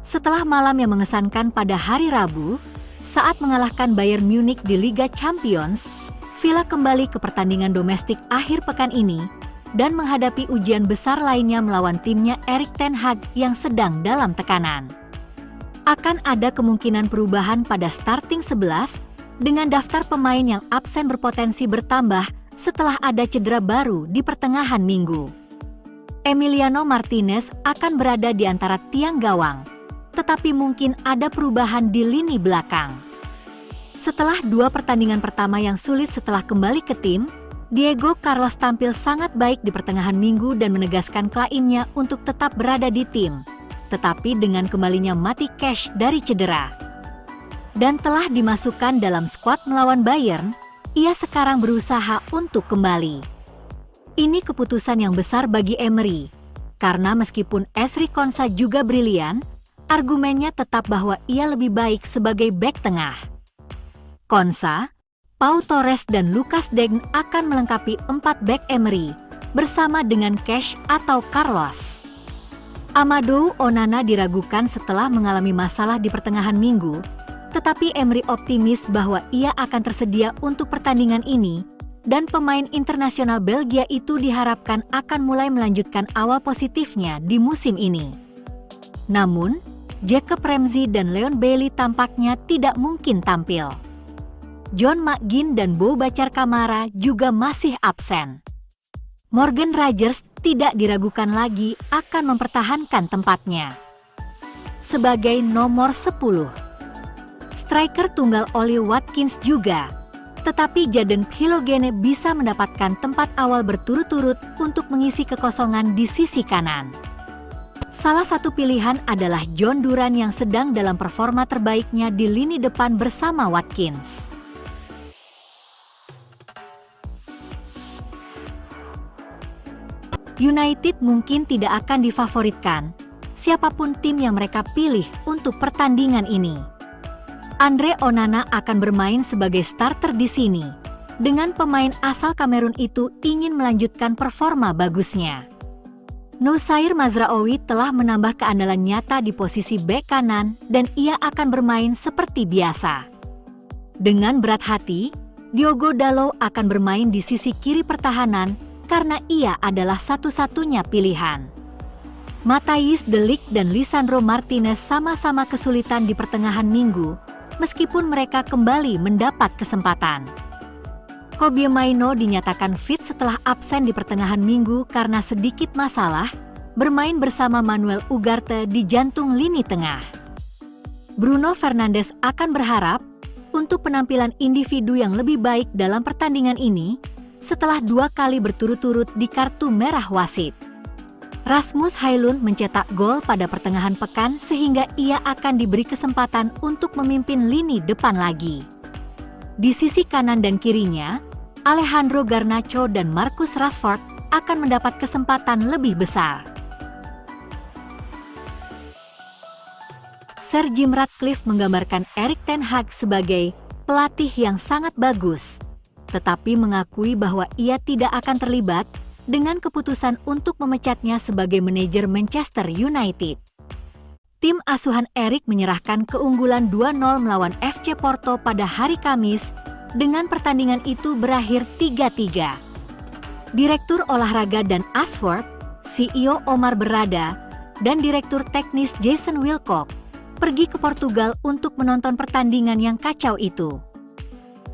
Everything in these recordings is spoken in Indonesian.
Setelah malam yang mengesankan pada hari Rabu, saat mengalahkan Bayern Munich di Liga Champions, Villa kembali ke pertandingan domestik akhir pekan ini dan menghadapi ujian besar lainnya melawan timnya Erik ten Hag yang sedang dalam tekanan. Akan ada kemungkinan perubahan pada starting 11 dengan daftar pemain yang absen berpotensi bertambah setelah ada cedera baru di pertengahan minggu. Emiliano Martinez akan berada di antara tiang gawang, tetapi mungkin ada perubahan di lini belakang. Setelah 2 pertandingan pertama yang sulit setelah kembali ke tim, Diego Carlos tampil sangat baik di pertengahan minggu dan menegaskan klaimnya untuk tetap berada di tim, tetapi dengan kembalinya Matty Cash dari cedera dan telah dimasukkan dalam skuad melawan Bayern, ia sekarang berusaha untuk kembali. Ini keputusan yang besar bagi Emery, karena meskipun Ezri Konsa juga brilian, argumennya tetap bahwa ia lebih baik sebagai bek tengah. Konsa, Pau Torres dan Lucas Digne akan melengkapi 4 bek Emery, bersama dengan Cash atau Carlos. Amadou Onana diragukan setelah mengalami masalah di pertengahan minggu, tetapi Emery optimis bahwa ia akan tersedia untuk pertandingan ini, dan pemain internasional Belgia itu diharapkan akan mulai melanjutkan awal positifnya di musim ini. Namun, Jacob Ramsey dan Leon Bailey tampaknya tidak mungkin tampil. John McGinn dan Boubacar Kamara juga masih absen. Morgan Rogers tidak diragukan lagi akan mempertahankan tempatnya sebagai nomor 10. Striker tunggal Ollie Watkins juga, tetapi Jadon Philogene bisa mendapatkan tempat awal berturut-turut untuk mengisi kekosongan di sisi kanan. Salah satu pilihan adalah John Duran yang sedang dalam performa terbaiknya di lini depan bersama Watkins. United mungkin tidak akan difavoritkan, siapapun tim yang mereka pilih untuk pertandingan ini. Andre Onana akan bermain sebagai starter di sini, dengan pemain asal Kamerun itu ingin melanjutkan performa bagusnya. Noussair Mazraoui telah menambah keandalan nyata di posisi bek kanan dan ia akan bermain seperti biasa. Dengan berat hati, Diogo Dalot akan bermain di sisi kiri pertahanan karena ia adalah satu-satunya pilihan. Matthijs de Ligt dan Lisandro Martinez sama-sama kesulitan di pertengahan minggu, meskipun mereka kembali mendapat kesempatan. Kobbie Mainoo dinyatakan fit setelah absen di pertengahan minggu karena sedikit masalah bermain bersama Manuel Ugarte di jantung lini tengah. Bruno Fernandes akan berharap untuk penampilan individu yang lebih baik dalam pertandingan ini setelah 2 kali berturut-turut di kartu merah wasit. Rasmus Højlund mencetak gol pada pertengahan pekan sehingga ia akan diberi kesempatan untuk memimpin lini depan lagi. Di sisi kanan dan kirinya, Alejandro Garnacho dan Marcus Rashford akan mendapat kesempatan lebih besar. Sir Jim Ratcliffe menggambarkan Erik ten Hag sebagai pelatih yang sangat bagus, tetapi mengakui bahwa ia tidak akan terlibat dengan keputusan untuk memecatnya sebagai manajer Manchester United. Tim asuhan Erik menyerahkan keunggulan 2-0 melawan FC Porto pada hari Kamis, dengan pertandingan itu berakhir 3-3. Direktur olahraga Dan Ashworth, CEO Omar Berrada, dan Direktur teknis Jason Wilcock pergi ke Portugal untuk menonton pertandingan yang kacau itu.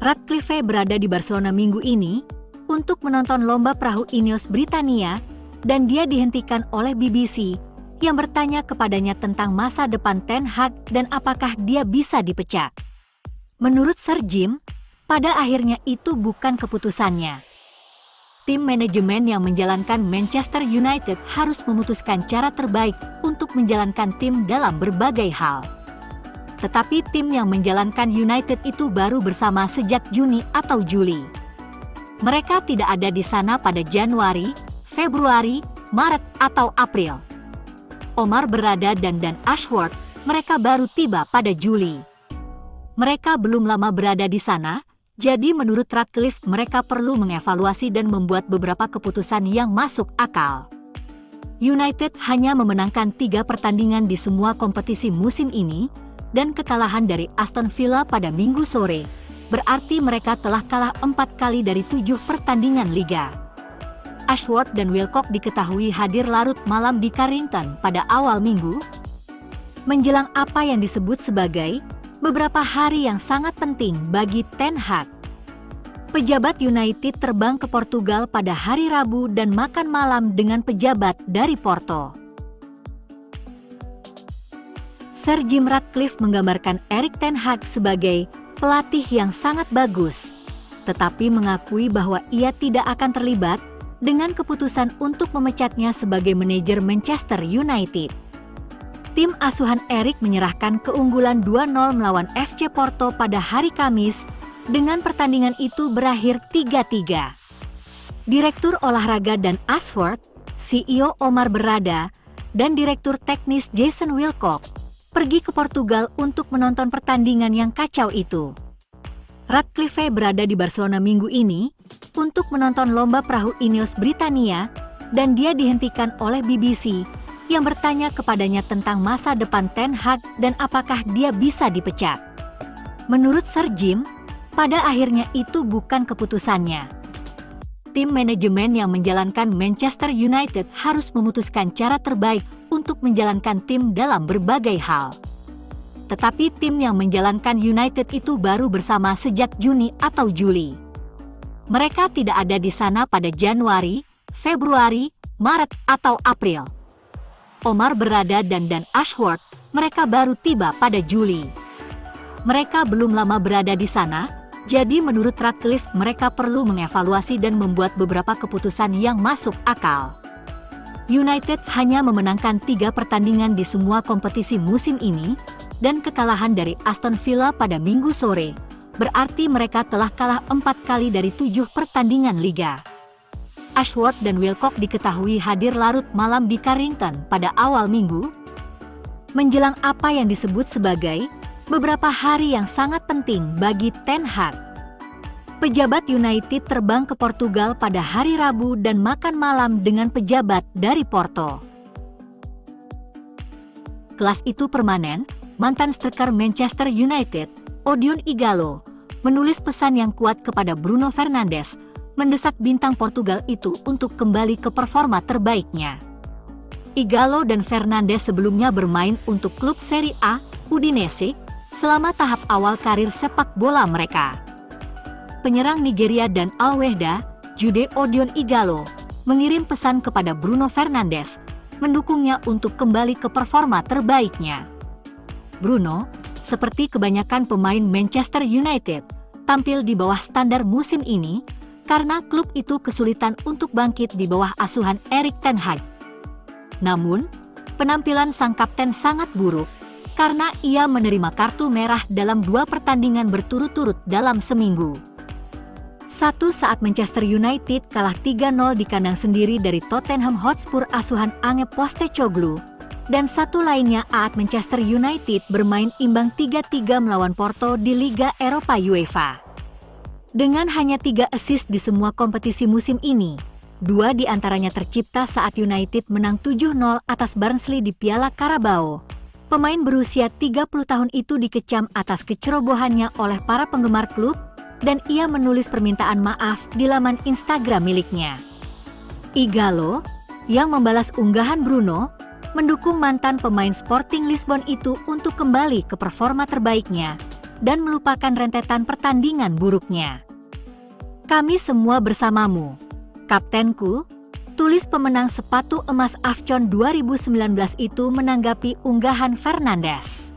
Ratcliffe berada di Barcelona minggu ini untuk menonton lomba perahu Ineos Britania, dan dia dihentikan oleh BBC yang bertanya kepadanya tentang masa depan Ten Hag dan apakah dia bisa dipecat. Menurut Sir Jim, pada akhirnya itu bukan keputusannya. Tim manajemen yang menjalankan Manchester United harus memutuskan cara terbaik untuk menjalankan tim dalam berbagai hal. Tetapi tim yang menjalankan United itu baru bersama sejak Juni atau Juli. Mereka tidak ada di sana pada Januari, Februari, Maret, atau April. Omar Berrada dan Dan Ashworth, mereka baru tiba pada Juli. Mereka belum lama berada di sana, jadi menurut Ratcliffe mereka perlu mengevaluasi dan membuat beberapa keputusan yang masuk akal. United hanya memenangkan 3 pertandingan di semua kompetisi musim ini, dan kekalahan dari Aston Villa pada Minggu sore, berarti mereka telah kalah 4 kali dari 7 pertandingan Liga. Ashworth dan Wilcock diketahui hadir larut malam di Carrington pada awal minggu, menjelang apa yang disebut sebagai beberapa hari yang sangat penting bagi Ten Hag. Pejabat United terbang ke Portugal pada hari Rabu dan makan malam dengan pejabat dari Porto. Sir Jim Ratcliffe menggambarkan Erik ten Hag sebagai pelatih yang sangat bagus, tetapi mengakui bahwa ia tidak akan terlibat dengan keputusan untuk memecatnya sebagai manajer Manchester United. Tim asuhan Erik menyerahkan keunggulan 2-0 melawan FC Porto pada hari Kamis, dengan pertandingan itu berakhir 3-3. Direktur olahraga Dan Ashworth, CEO Omar Berrada, dan Direktur teknis Jason Wilcock pergi ke Portugal untuk menonton pertandingan yang kacau itu. Ratcliffe berada di Barcelona minggu ini untuk menonton lomba perahu Ineos Britania, dan dia dihentikan oleh BBC yang bertanya kepadanya tentang masa depan Ten Hag dan apakah dia bisa dipecat. Menurut Sir Jim, pada akhirnya itu bukan keputusannya. Tim manajemen yang menjalankan Manchester United harus memutuskan cara terbaik untuk menjalankan tim dalam berbagai hal. Tetapi tim yang menjalankan United itu baru bersama sejak Juni atau Juli. Mereka tidak ada di sana pada Januari, Februari, Maret, atau April. Omar Berrada dan Dan Ashworth, mereka baru tiba pada Juli. Mereka belum lama berada di sana, jadi menurut Ratcliffe mereka perlu mengevaluasi dan membuat beberapa keputusan yang masuk akal. United hanya memenangkan 3 pertandingan di semua kompetisi musim ini, dan kekalahan dari Aston Villa pada Minggu sore, berarti mereka telah kalah 4 kali dari 7 pertandingan Liga. Ashworth dan Wilcock diketahui hadir larut malam di Carrington pada awal minggu, menjelang apa yang disebut sebagai beberapa hari yang sangat penting bagi Ten Hag. Pejabat United terbang ke Portugal pada hari Rabu dan makan malam dengan pejabat dari Porto. Kelas itu permanen, mantan striker Manchester United, Odion Ighalo, menulis pesan yang kuat kepada Bruno Fernandes, mendesak bintang Portugal itu untuk kembali ke performa terbaiknya. Ighalo dan Fernandes sebelumnya bermain untuk klub Serie A, Udinese, selama tahap awal karir sepak bola mereka. Penyerang Nigeria dan Al-Wehda, Jude Odion Ighalo, mengirim pesan kepada Bruno Fernandes, mendukungnya untuk kembali ke performa terbaiknya. Bruno, seperti kebanyakan pemain Manchester United, tampil di bawah standar musim ini, karena klub itu kesulitan untuk bangkit di bawah asuhan Erik ten Hag. Namun, penampilan sang kapten sangat buruk, karena ia menerima kartu merah dalam 2 pertandingan berturut-turut dalam seminggu. Satu saat Manchester United kalah 3-0 di kandang sendiri dari Tottenham Hotspur asuhan Ange Postecoglou, dan satu lainnya saat Manchester United bermain imbang 3-3 melawan Porto di Liga Eropa UEFA. Dengan hanya 3 assist di semua kompetisi musim ini, 2 di antaranya tercipta saat United menang 7-0 atas Barnsley di Piala Carabao. Pemain berusia 30 tahun itu dikecam atas kecerobohannya oleh para penggemar klub, dan ia menulis permintaan maaf di laman Instagram miliknya. Ighalo, yang membalas unggahan Bruno, mendukung mantan pemain Sporting Lisbon itu untuk kembali ke performa terbaiknya, dan melupakan rentetan pertandingan buruknya. "Kami semua bersamamu, kaptenku," tulis pemenang sepatu emas AFCON 2019 itu menanggapi unggahan Fernandes.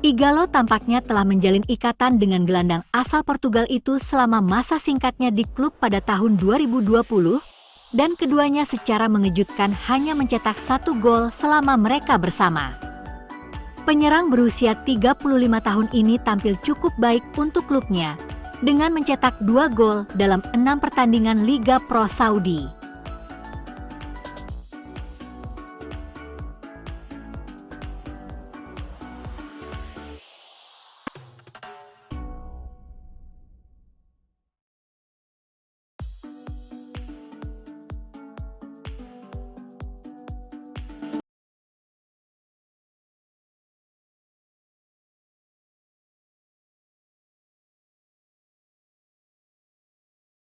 Ighalo tampaknya telah menjalin ikatan dengan gelandang asal Portugal itu selama masa singkatnya di klub pada tahun 2020, dan keduanya secara mengejutkan hanya mencetak 1 gol selama mereka bersama. Penyerang berusia 35 tahun ini tampil cukup baik untuk klubnya, dengan mencetak 2 gol dalam 6 pertandingan Liga Pro Saudi.